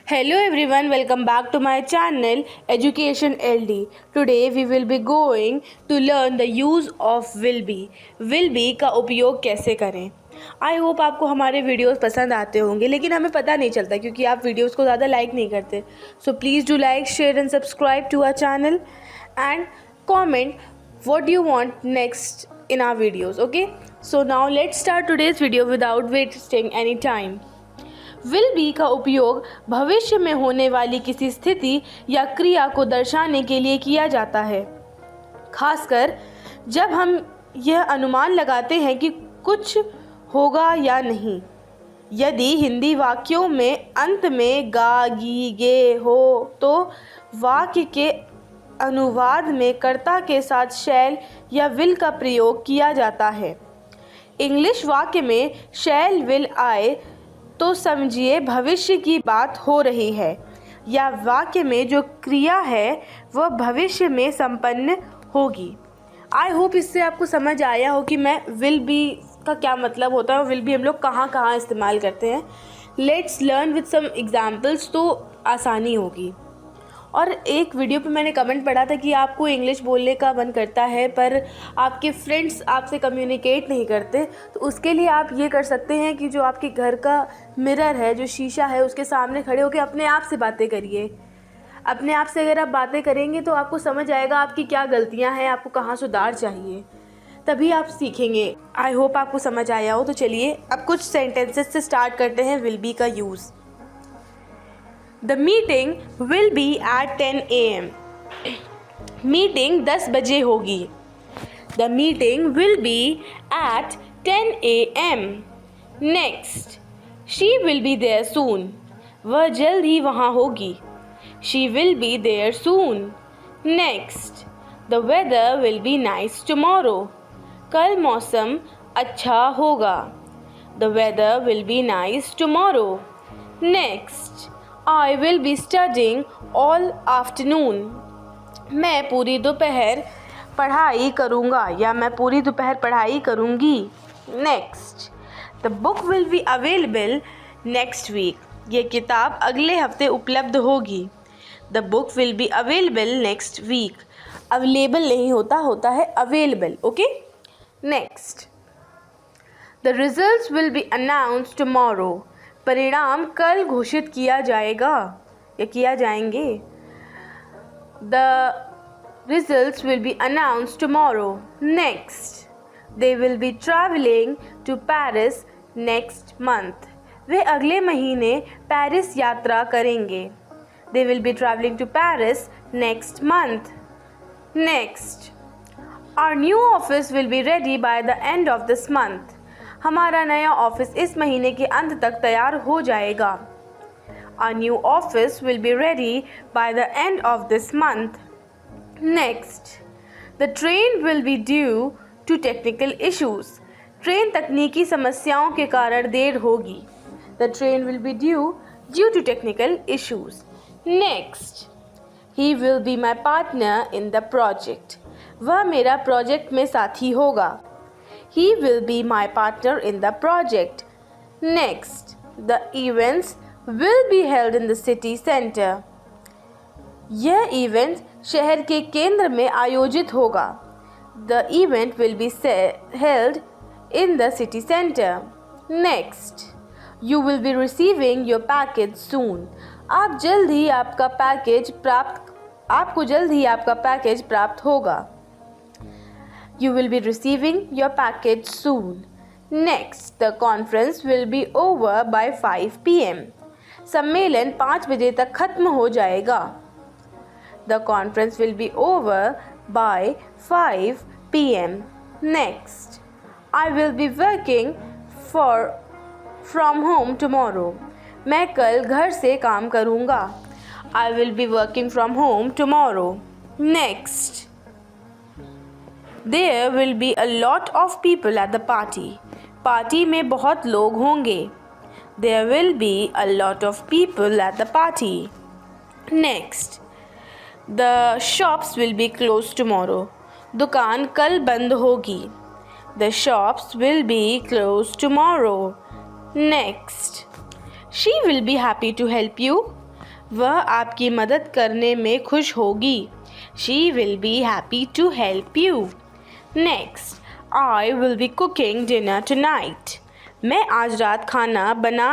Hello everyone, welcome back to my channel Education LD. Today we will be going to learn the use of will be. Will be का उपयोग कैसे करें. I hope आपको हमारे videos पसंद आते होंगे, लेकिन हमें पता नहीं चलता क्योंकि आप वीडियोस को ज़्यादा लाइक नहीं करते. So please do like, share and subscribe to our channel and comment what do you want next in our videos. Okay, so now let's start today's video without wasting any time. Will be का उपयोग भविष्य में होने वाली किसी स्थिति या क्रिया को दर्शाने के लिए किया जाता है, खासकर जब हम यह अनुमान लगाते हैं कि कुछ होगा या नहीं. यदि हिंदी वाक्यों में अंत में गा, गी, गे हो तो वाक्य के अनुवाद में कर्ता के साथ शैल या विल का प्रयोग किया जाता है. इंग्लिश वाक्य में शैल विल आए तो समझिए भविष्य की बात हो रही है या वाक्य में जो क्रिया है वह भविष्य में संपन्न होगी. आई होप इससे आपको समझ आया हो कि मैं विल बी का क्या मतलब होता है और विल बी हम लोग कहाँ कहाँ इस्तेमाल करते हैं. Let's learn with some examples तो आसानी होगी. और एक वीडियो पे मैंने कमेंट पढ़ा था कि आपको इंग्लिश बोलने का मन करता है पर आपके फ्रेंड्स आपसे कम्युनिकेट नहीं करते, तो उसके लिए आप ये कर सकते हैं कि जो आपके घर का मिरर है, जो शीशा है, उसके सामने खड़े होकर अपने आप से बातें करिए. अपने आप से अगर आप बातें करेंगे तो आपको समझ आएगा आपकी क्या गलतियां हैं, आपको कहाँ सुधार चाहिए, तभी आप सीखेंगे. आई होप आपको समझ आया हो. तो चलिए अब कुछ सेंटेंसेस से स्टार्ट करते हैं विल बी का use. The meeting will be at 10 a.m. Meeting 10 बजे होगी. The meeting will be at 10 a.m. Next, she will be there soon. वह जल्द ही वहाँ होगी. She will be there soon. Next, the weather will be nice tomorrow. कल मौसम अच्छा होगा. The weather will be nice tomorrow. Next, I will be studying all afternoon. मैं पूरी दोपहर पढ़ाई करूँगा या मैं पूरी दोपहर पढ़ाई करूँगी. Next, the book will be available next week. ये किताब अगले हफ्ते उपलब्ध होगी. The book will be available next week. Available नहीं होता है available. Okay? Next, the results will be announced tomorrow. परिणाम कल घोषित किया जाएगा या किया जाएंगे. The results will be announced tomorrow. Next, they will be traveling to Paris next month. वे अगले महीने पेरिस यात्रा करेंगे. They will be traveling to Paris next month. Next, our new office will be ready by the end of this month. हमारा नया office इस महीने के अंत तक तैयार हो जाएगा. Our new office will be ready by the end of this month. Next, the train will be due to technical issues. Train तकनीकी समस्याओं के कारण देर होगी. The train will be due to technical issues. Next, he will be my partner in the project. वह मेरा project में साथी होगा. He will be my partner in the project. Next, the events will be held in the city center. यह event शहर के केंद्र में आयोजित होगा. The event will be held in the city center. Next, you will be receiving your package soon. आपको जल्द ही आपका पैकेज प्राप्त होगा. You will be receiving your package soon. Next, the conference will be over by 5 p.m. सम्मेलन 5 बजे तक खत्म हो जाएगा. The conference will be over by 5 p.m. Next, I will be working from home tomorrow. मैं कल घर से काम करूँगा. I will be working from home tomorrow. Next, there will be a lot of people at the party. Party में बहुत लोग होंगे. There will be a lot of people at the party. Next, the shops will be closed tomorrow. दुकान कल बंद होगी. The shops will be closed tomorrow. Next, she will be happy to help you. वह आपकी मदद करने में खुश होगी. She will be happy to help you. Next, I will be cooking dinner tonight. मैं आज रात खाना बना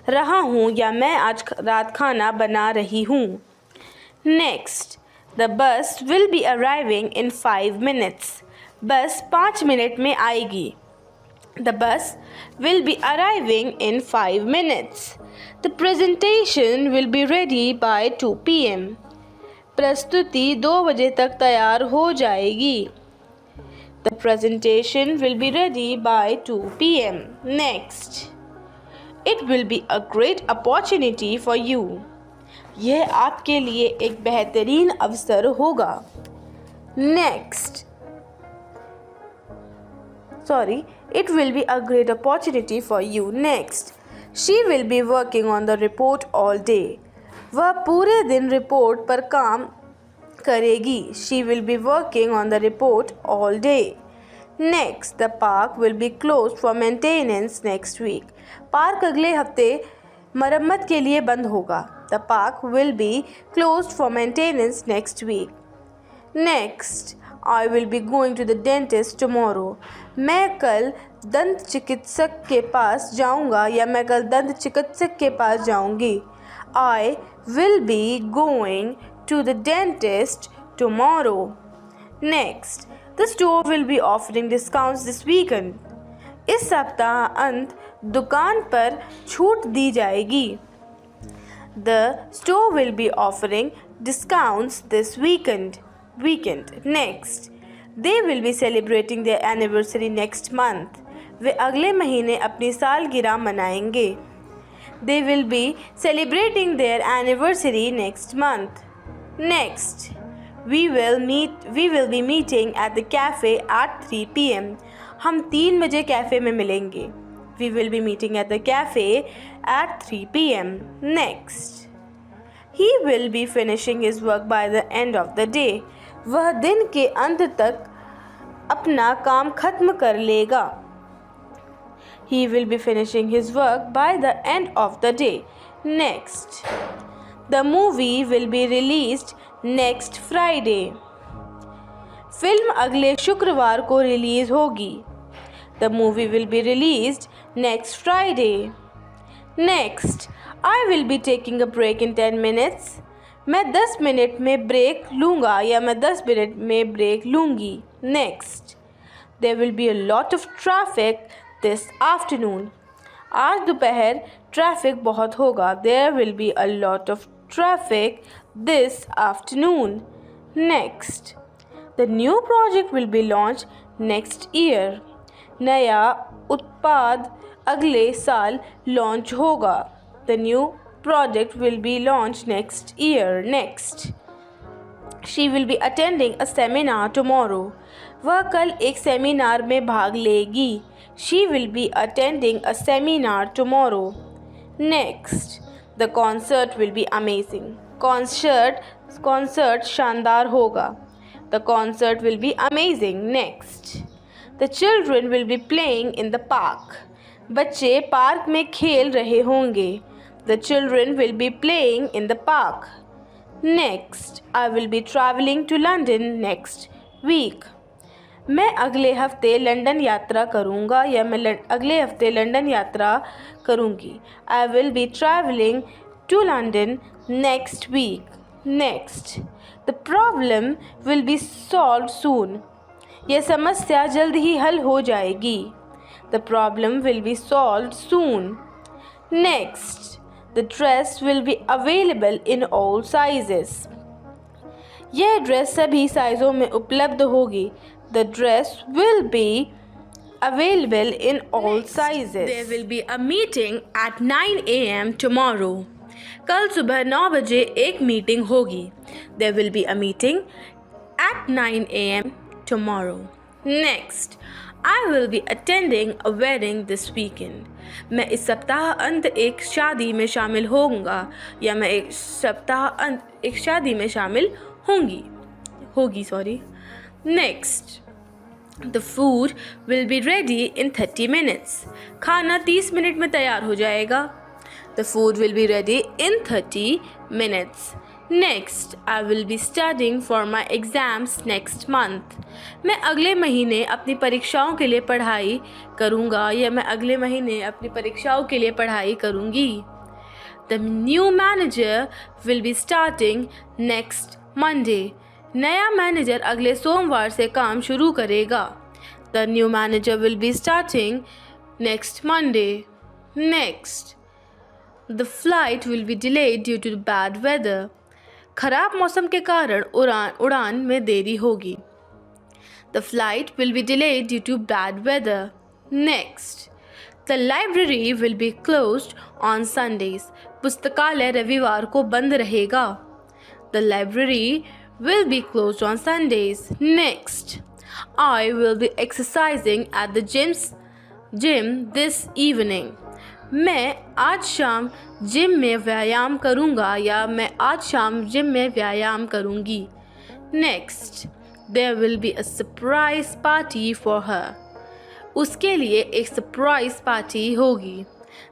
रहा हूँ या मैं आज रात खाना बना रही हूँ. Next, the bus will be arriving in 5 minutes. बस 5 मिनट में आएगी. The bus will be arriving in 5 minutes. The presentation will be ready by 2 p.m. प्रस्तुति 2 बजे तक तैयार हो जाएगी. The presentation will be ready by 2 p.m. Next, it will be a great opportunity for you. यह आपके लिए एक बेहतरीन अवसर होगा. It will be a great opportunity for you. Next, she will be working on the report all day. वह पूरे दिन रिपोर्ट पर काम करेगी. She will be working on the report all day. Next, the park will be closed for maintenance next week. Park अगले हफ्ते मरम्मत के लिए बंद होगा. The park will be closed for maintenance next week. Next, I will be going to the dentist tomorrow. मैं कल दंत चिकित्सक के पास जाऊंगा या मैं कल दंत चिकित्सक के पास जाऊंगी. I will be going to the dentist tomorrow. Next, the store will be offering discounts this weekend. इस सप्ताह अंत दुकान पर छूट दी जाएगी. The store will be offering discounts this weekend. Next, they will be celebrating their anniversary next month. वे अगले महीने अपनी सालगिरह मनाएंगे. They will be celebrating their anniversary next month. Next, we will be meeting at the cafe at 3 p.m. हम 3 बजे cafe में मिलेंगे. We will be meeting at the cafe at 3 p.m. Next, he will be finishing his work by the end of the day. वह दिन के अंत तक अपना काम खत्म कर लेगा. He will be finishing his work by the end of the day. Next, the movie will be released next Friday. Film अगले शुक्रवार को रिलीज होगी. The movie will be released next Friday. Next, I will be taking a break in 10 minutes. मैं 10 minute में break लूँगा या मैं 10 minute में ब्रेक लूँगी. Next, there will be a lot of traffic this afternoon. आज दोपहर ट्रैफिक बहुत होगा. There will be a lot of traffic this afternoon. Next, the new project will be launched next year. नया उत्पाद अगले साल लॉन्च होगा. The new project will be launched next year. Next, she will be attending a seminar tomorrow. वह कल एक seminar में भाग लेगी. She will be attending a seminar tomorrow. Next, the concert will be amazing. Concert शानदार होगा. The concert will be amazing. Next, the children will be playing in the park. बच्चे park में खेल रहे होंगे. The children will be playing in the park. Next, I will be traveling to London next week. मैं अगले हफ्ते London यात्रा करूँगा या मैं अगले हफ्ते लंदन यात्रा करूँगी. I will be traveling to London next week. Next, the problem will be solved soon. यह समस्या जल्द ही हल हो जाएगी. The problem will be solved soon. Next, the dress will be available in all sizes. यह dress सभी साइज़ों में उपलब्ध होगी. The dress will be available in all sizes. There will be a meeting at 9 a.m. tomorrow. कल सुबह 9 बजे एक meeting होगी. There will be a meeting at 9 a.m. tomorrow. Next, I will be attending a wedding this weekend. मैं इस सप्ताह अंत एक शादी में शामिल होऊंगा या मैं एक सप्ताह अंत एक शादी में शामिल होगी. Next, the food will be ready in 30 minutes. खाना 30 मिनट में तैयार हो जाएगा. The food will be ready in 30 minutes. Next, I will be studying for my exams next month. मैं अगले महीने अपनी परीक्षाओं के लिए पढ़ाई करूँगा या मैं अगले महीने अपनी परीक्षाओं के लिए पढ़ाई करूँगी. The new manager will be starting next Monday. नया मैनेजर अगले सोमवार से काम शुरू करेगा. The new manager will be starting next Monday. Next, the flight will be delayed due to bad weather. खराब मौसम के कारण उड़ान में देरी होगी. The flight will be delayed due to bad weather. Next, the library will be closed on Sundays. पुस्तकालय रविवार को बंद रहेगा. The library will be closed on Sundays. Next, I will be exercising at the gym this evening. मैं आज शाम gym में व्यायाम करूँगा या मैं आज शाम जिम में व्यायाम करूँगी. Next, there will be a surprise party for her. उसके लिए एक सरप्राइज पार्टी होगी.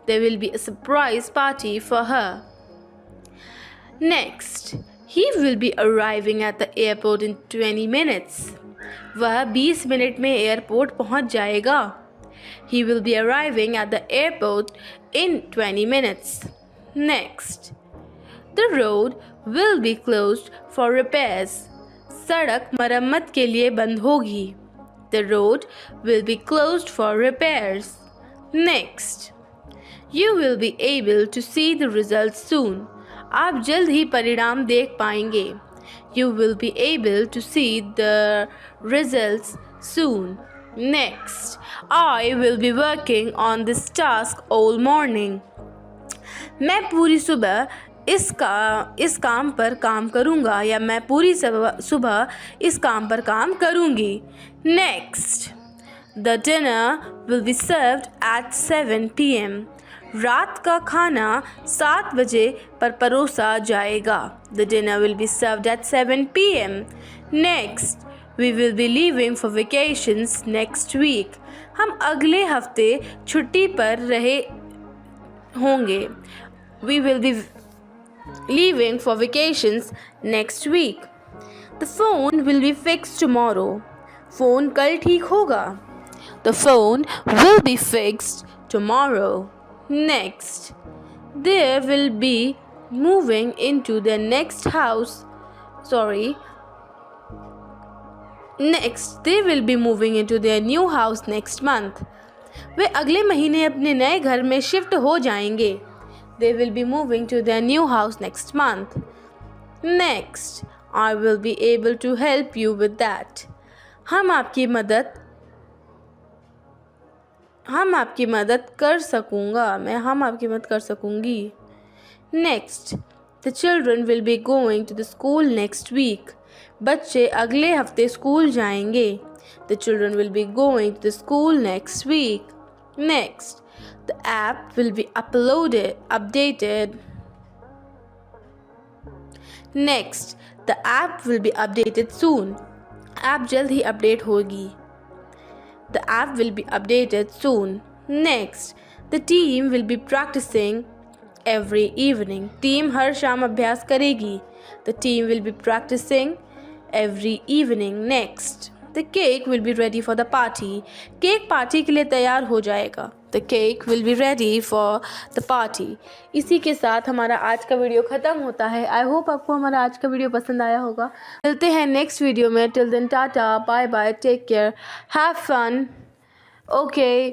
There will be a surprise party for her. Next, he will be arriving at the airport in 20 minutes. वह 20 मिनट में airport पहुंच जाएगा. He will be arriving at the airport in 20 minutes. Next, the road will be closed for repairs. सड़क मरम्मत के लिए बंद होगी. The road will be closed for repairs. Next, you will be able to see the results soon. आप जल्द ही परिणाम देख पाएंगे. You will be able to see the results soon. Next, I will be working on this task all morning. मैं पूरी सुबह इस काम पर काम करूँगा या मैं पूरी सुबह इस काम पर काम करूँगी. Next, the dinner will be served at 7 p.m. रात का खाना 7 बजे पर परोसा जाएगा. The dinner will be served at 7 p.m. Next, we will be leaving for vacations next week. हम अगले हफ्ते छुट्टी पर रहे होंगे. We will be leaving for vacations next week. The phone will be fixed tomorrow. Phone कल ठीक होगा. The phone will be fixed tomorrow. Next, they will be moving into their next house. Next, they will be moving into their new house next month. वे अगले महीने अपने नए घर में shift हो जाएंगे. They will be moving to their new house next month. Next, I will be able to help you with that. हम आपकी मदद कर सकूँगी. Next, the children will be going to the school next week. बच्चे अगले हफ्ते school जाएंगे. The children will be going to the school next week. Next, the app will be updated. Next, the app will be updated soon. App जल्द ही update होगी. The app will be updated soon. Next, the team will be practicing every evening. Team हर शाम अभ्यास करेगी. The team will be practicing every evening. Next, the cake will be ready for the party. Cake party के लिए तैयार हो जाएगा. The cake will be ready for the party. इसी के साथ हमारा आज का वीडियो ख़त्म होता है. आई होप आपको हमारा आज का वीडियो पसंद आया होगा. मिलते हैं नेक्स्ट वीडियो में. Till then tata, bye bye, take care, have fun. Okay,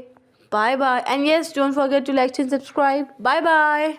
bye bye, and yes, don't forget to like and subscribe. Bye bye.